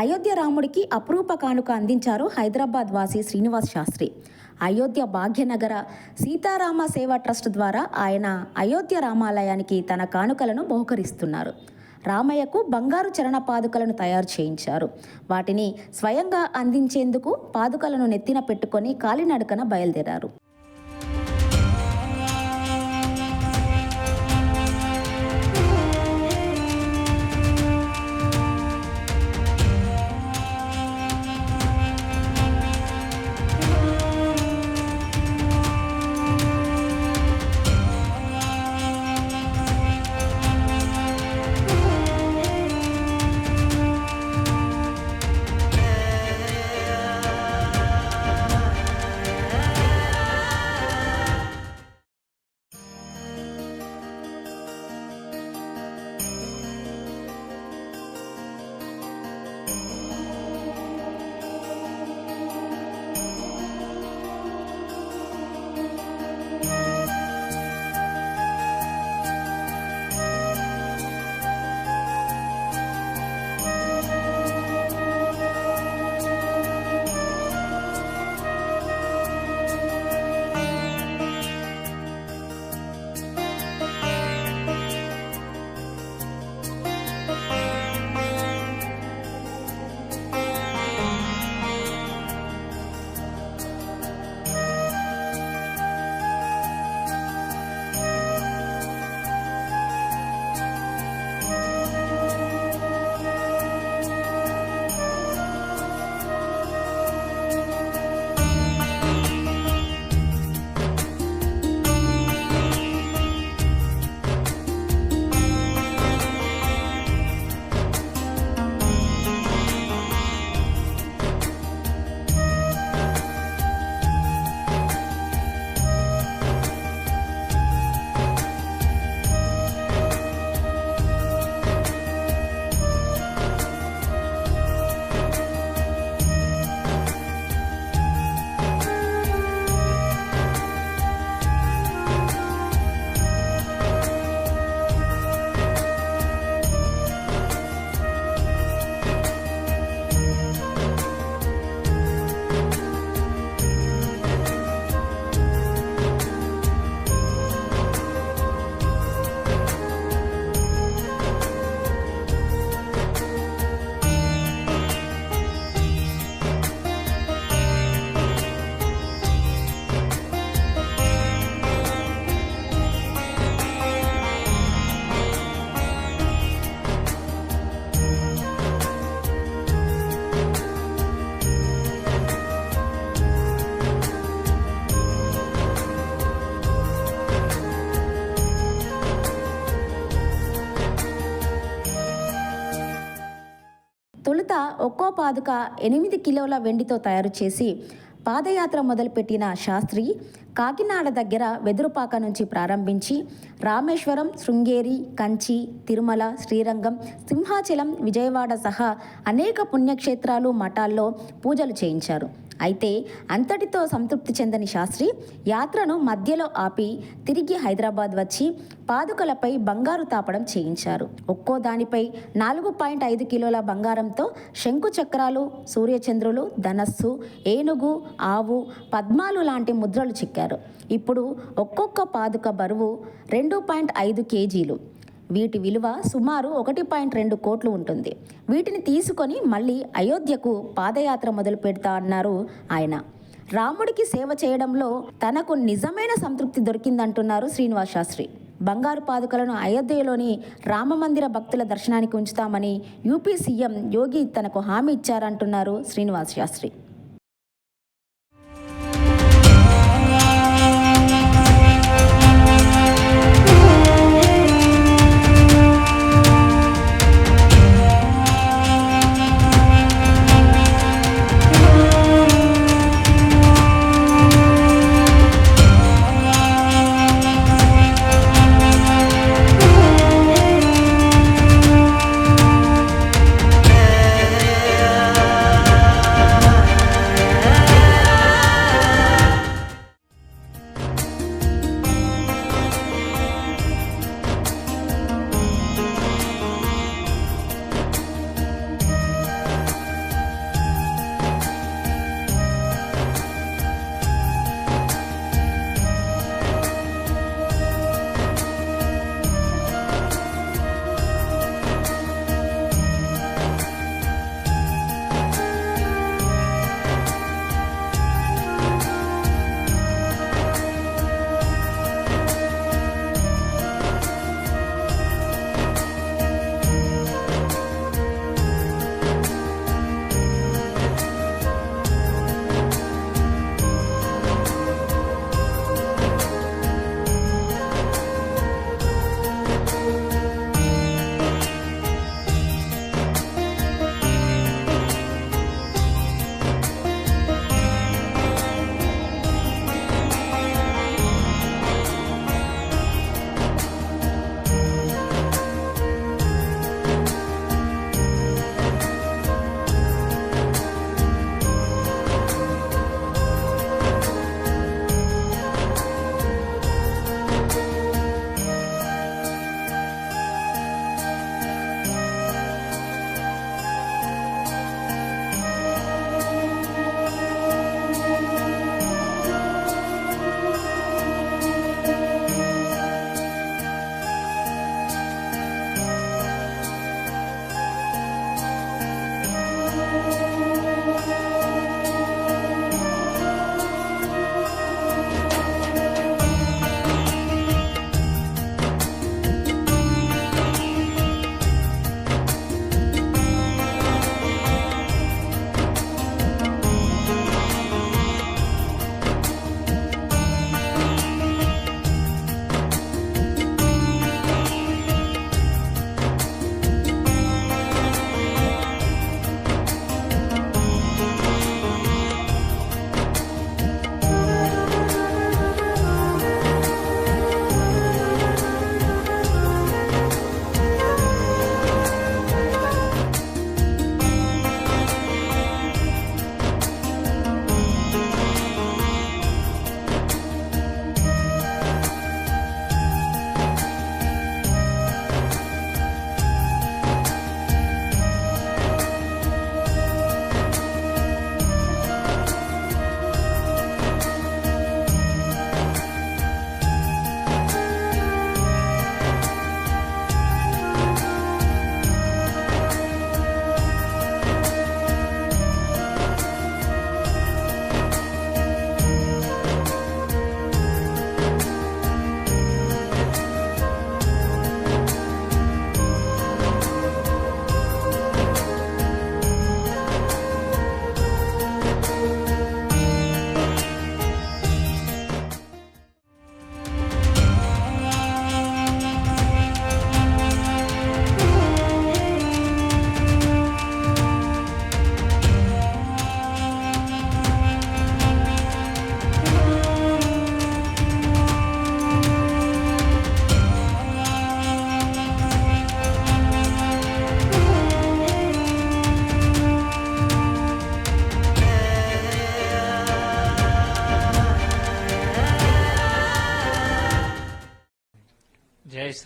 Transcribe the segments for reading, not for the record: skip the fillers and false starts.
అయోధ్య రాముడికి అపురూప కానుక అందించారు హైదరాబాద్ వాసి శ్రీనివాస్ శాస్త్రి. అయోధ్య భాగ్యనగర సీతారామ సేవా ట్రస్ట్ ద్వారా ఆయన అయోధ్య రామాలయానికి తన కానుకలను బహుకరిస్తున్నారు. రామయ్యకు బంగారు చరణ పాదుకలను తయారు చేయించారు. వాటిని స్వయంగా అందించేందుకు పాదుకలను నెత్తిన పెట్టుకొని కాలినడకన బయలుదేరారు. తొలుత ఒక్కో పాదుక 8 కిలోల వెండితో తయారు చేసి పాదయాత్ర మొదలుపెట్టిన శాస్త్రి కాకినాడ దగ్గర వెదురుపాక నుంచి ప్రారంభించి రామేశ్వరం, శృంగేరి, కంచి, తిరుమల, శ్రీరంగం, సింహాచలం, విజయవాడ సహా అనేక పుణ్యక్షేత్రాలు, మఠాల్లో పూజలు చేయించారు. అయితే అంతటితో సంతృప్తి చెందని శాస్త్రి యాత్రను మధ్యలో ఆపి తిరిగి హైదరాబాద్ వచ్చి పాదుకలపై బంగారు తాపడం చేయించారు. ఒక్కో దానిపై 4.5 కిలోల బంగారంతో శంకు చక్రాలు, సూర్యచంద్రులు, ధనస్సు, ఏనుగు, ఆవు, పద్మాలు లాంటి ముద్రలు చెక్కారు. ఇప్పుడు ఒక్కొక్క పాదుక బరువు 2.5 కేజీలు. వీటి విలువ సుమారు 1.2 కోట్లు ఉంటుంది. వీటిని తీసుకొని మళ్ళీ అయోధ్యకు పాదయాత్ర మొదలు పెడతా అన్నారు ఆయన. రాముడికి సేవ చేయడంలో తనకు నిజమైన సంతృప్తి దొరికిందంటున్నారు శ్రీనివాస్ శాస్త్రి. బంగారు పాదుకలను అయోధ్యలోని రామమందిర భక్తుల దర్శనానికి ఉంచుతామని యూపీ సీఎం యోగి తనకు హామీ ఇచ్చారంటున్నారు శ్రీనివాస్ శాస్త్రి.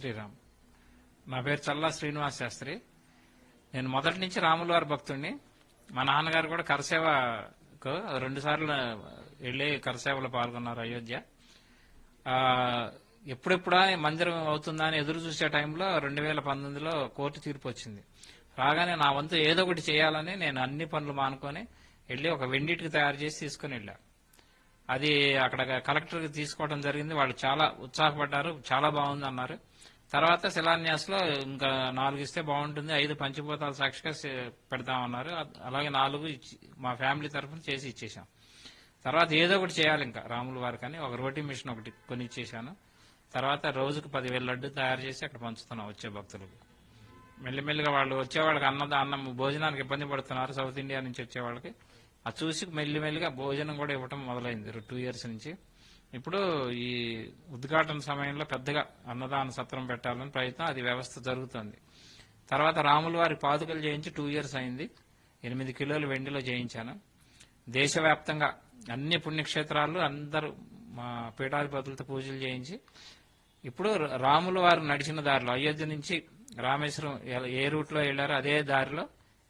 శ్రీరామ్. నా పేరు చల్లా శ్రీనివాస్ శాస్త్రి. నేను మొదటి నుంచి రాముల వారి భక్తుడిని. మా నాన్నగారు కూడా కరసేవకు 2 సార్లు వెళ్లి కరసేవలో పాల్గొన్నారు అయోధ్య. ఎప్పుడెప్పుడా మందిరం అవుతుందా అని ఎదురు చూసే టైంలో 2019లో కోర్టు తీర్పు వచ్చింది. రాగానే నా వంతు ఏదో ఒకటి చేయాలని నేను అన్ని పనులు మానుకొని వెళ్లి ఒక వెండిటికి తయారు చేసి తీసుకుని వెళ్ళా. అది అక్కడ కలెక్టర్కి తీసుకోవడం జరిగింది. వాళ్ళు చాలా ఉత్సాహపడ్డారు, చాలా బాగుంది అన్నారు. తర్వాత శిలాన్యాస్ లో ఇంకా 4 ఇస్తే బాగుంటుంది, 5 పంచభూతాల సాక్షిగా పెడతామన్నారు. అలాగే 4 మా ఫ్యామిలీ తరఫున చేసి ఇచ్చేసాం. తర్వాత ఏదో ఒకటి చేయాలి ఇంకా రాముల వారికి అని ఒక రోటీ మిషన్ ఒకటి కొని ఇచ్చేసాను. తర్వాత రోజుకు 10,000 లడ్డు తయారు చేసి అక్కడ పంచుతున్నాం వచ్చే భక్తులకు. మెల్లిమెల్లిగా వాళ్ళు వచ్చేవాళ్ళకి అన్నం భోజనానికి ఇబ్బంది పడుతున్నారు సౌత్ ఇండియా నుంచి వచ్చేవాళ్ళకి. అది చూసి మెల్లిమెల్లిగా భోజనం కూడా ఇవ్వటం మొదలైంది 2 ఇయర్స్ నుంచి. ఇప్పుడు ఈ ఉద్ఘాటన సమయంలో పెద్దగా అన్నదాన సత్రం పెట్టాలని ప్రయత్నం, అది వ్యవస్థ జరుగుతుంది. తర్వాత రాముల వారి పాదుకలు చేయించి 2 ఇయర్స్ అయింది. 8 కిలోలు వెండిలో చేయించాను. దేశవ్యాప్తంగా అన్ని పుణ్యక్షేత్రాల్లో అందరూ మా పీఠాధిపతులతో పూజలు చేయించి ఇప్పుడు రాముల వారు నడిచిన దారిలో అయోధ్య నుంచి రామేశ్వరం ఏ రూట్ లో వెళ్లారో అదే దారిలో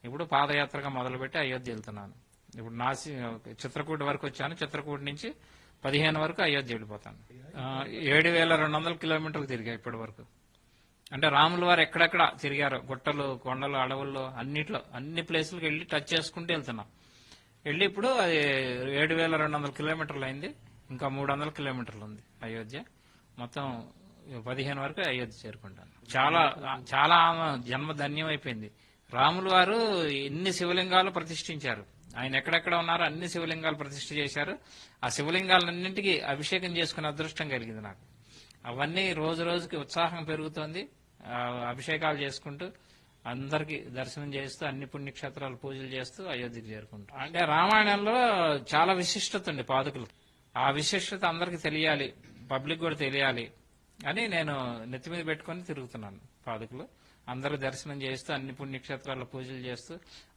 ఇప్పుడు పాదయాత్రగా మొదలుపెట్టి అయోధ్య వెళ్తున్నాను. ఇప్పుడు చిత్రకూట వరకు వచ్చాను. చిత్రకూట నుంచి 15 వరకు అయోధ్య వెళ్ళిపోతాను. 7,200 కిలోమీటర్లు తిరిగా ఇప్పటి వరకు. అంటే రాముల వారు ఎక్కడెక్కడ తిరిగారు, గుట్టలు, కొండలు, అడవుల్లో అన్నిట్లో అన్ని ప్లేసులకు వెళ్ళి టచ్ చేసుకుంటూ వెళ్తున్నాం. వెళ్ళి ఇప్పుడు అది 7,200 కిలోమీటర్లు అయింది. ఇంకా 300 కిలోమీటర్లు ఉంది అయోధ్య. మొత్తం 15 వరకు అయోధ్య చేరుకుంటాను. చాలా చాలా జన్మ ధన్యం అయిపోయింది. రాముల వారు ఎన్ని శివలింగాలు ప్రతిష్ఠించారు. ఆయన ఎక్కడెక్కడ ఉన్నారో అన్ని శివలింగాలు ప్రతిష్ఠ చేశారు. ఆ శివలింగాలన్నింటికి అభిషేకం చేసుకునే అదృష్టం కలిగింది నాకు. అవన్నీ రోజు రోజుకి ఉత్సాహం పెరుగుతోంది. అభిషేకాలు చేసుకుంటూ అందరికి దర్శనం చేస్తూ అన్ని పుణ్యక్షేత్రాలు పూజలు చేస్తూ అయోధ్యకి చేరుకుంటాం. అంటే రామాయణంలో చాలా విశిష్టత ఉంది పాదుకలు. ఆ విశిష్టత అందరికి తెలియాలి, పబ్లిక్ కూడా తెలియాలి అని నేను నెత్తి మీద పెట్టుకుని తిరుగుతున్నాను. పాదుకలు అందరూ దర్శనం చేస్తూ అన్ని పుణ్యక్షేత్రాల్లో పూజలు చేస్తూ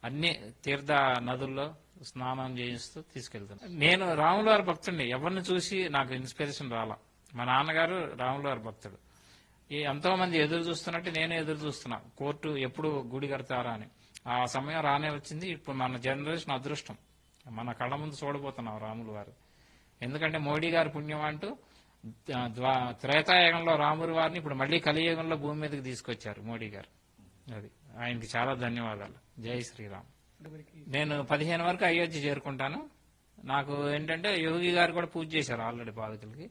అన్ని తీర్థ నదుల్లో స్నానం చేయిస్తూ తీసుకెళ్తున్నాను. నేను రాముల వారి భక్తుడిని. ఎవరిని చూసి నాకు ఇన్స్పిరేషన్ రాలా. మా నాన్నగారు రాముల వారి భక్తుడు. ఎంతో మంది ఎదురు చూస్తున్నట్టు నేను ఎదురు చూస్తున్నా, కోర్టు ఎప్పుడు గుడి కడతారా అని. ఆ సమయం రానే వచ్చింది. ఇప్పుడు మన జనరేషన్ అదృష్టం, మన కళ్ళ ముందు చూడబోతున్నాం రాముల వారు. ఎందుకంటే మోడీ గారి పుణ్యం అంటూ త్రేతాయుగంలో రాముల వారిని ఇప్పుడు మళ్లీ కలియుగంలో భూమి మీదకి తీసుకొచ్చారు మోడీ గారు. అది ఆయనకి చాలా ధన్యవాదాలు. జై శ్రీరామ్. నేను 15 వరకు అయోధ్య చేరుకుంటాను. నాకు ఏంటంటే యోగి గారు కూడా పూజ చేశారు ఆల్రెడీ పాదుకలకి.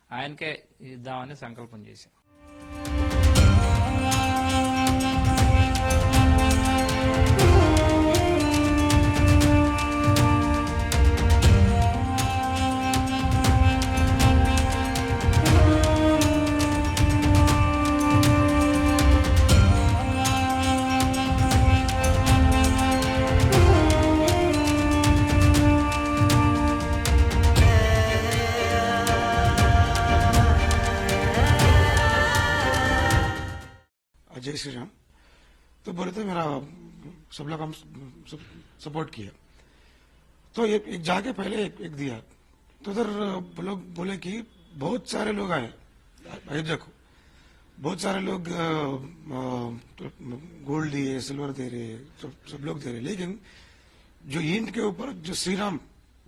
ఆయనకే ఇద్దామని సంకల్పం చేశారు. जय श्री राम। तो बोले थे मेरा सब लोग हम सपोर्ट किया, तो एक जाके पहले एक दिया, तो उधर लोग बोले कि बहुत सारे लोग आए अयोध्या को, बहुत सारे लोग गोल्ड दिए, सिल्वर दे रहे, सब लोग दे रहे, लेकिन जो ईंट के ऊपर जो श्री राम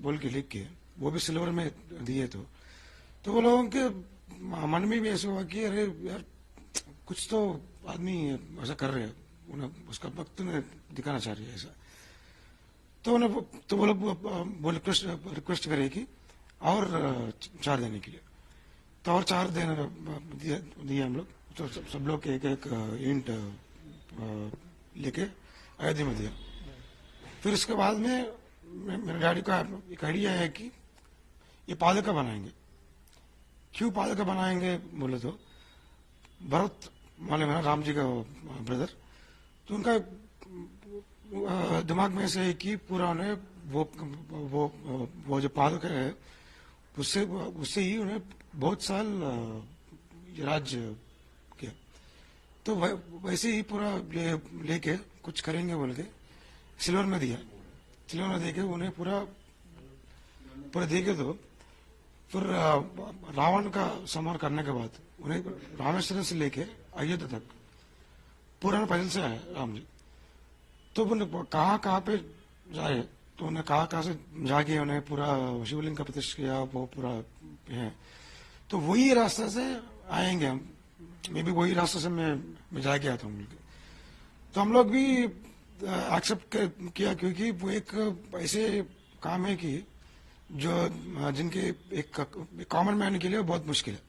बोल के लिख के वो भी सिल्वर में दिए, तो वो लोगों के मन में भी ऐसा हुआ कि अरे यार कुछ तो आदमी ऐसा कर रहे हैं, उन्हें उसका भक्त ने दिखाना चाह रही है ऐसा। तो वो लोग रिक्वेस्ट करे कि और 4 देने के लिए, तो और 4 देने दिए हम लोग। तो सब लोग एक एक ईंट लेके अयोध्या में दिया। फिर उसके बाद में मेरे डैडी का एक आइडिया है कि ये पादुका बनाएंगे। क्यों पादुका बनाएंगे बोले तो भरत मालूम है राम जी का ब्रदर, तो उनका दिमाग में ऐसे है कि पूरा उन्हें वो जो पादुका है उससे ही उन्हें बहुत साल राज्य किया, तो वैसे ही पूरा लेके कुछ करेंगे बोल के सिल्वर में दिया। सिल्वर में देके उन्हें पूरा देके तो फिर रावण का संहार करने के बाद उन्हें रामेश्वरम से लेके अयोध्या तक पूरा पैदल से आए राम जी। तो उन्होंने कहाँ पे जाए, तो उन्हें कहाँ से जाके उन्हें पूरा शिवलिंग का प्रतिष्ठा किया, वो पूरा है। तो वही रास्ता से आएंगे हम, मे भी वही रास्ते से मैं जा गया था हम लोग। तो हम लोग भी एक्सेप्ट किया, क्योंकि वो एक ऐसे काम है कि जो जिनके एक कॉमन मैन के लिए बहुत मुश्किल है।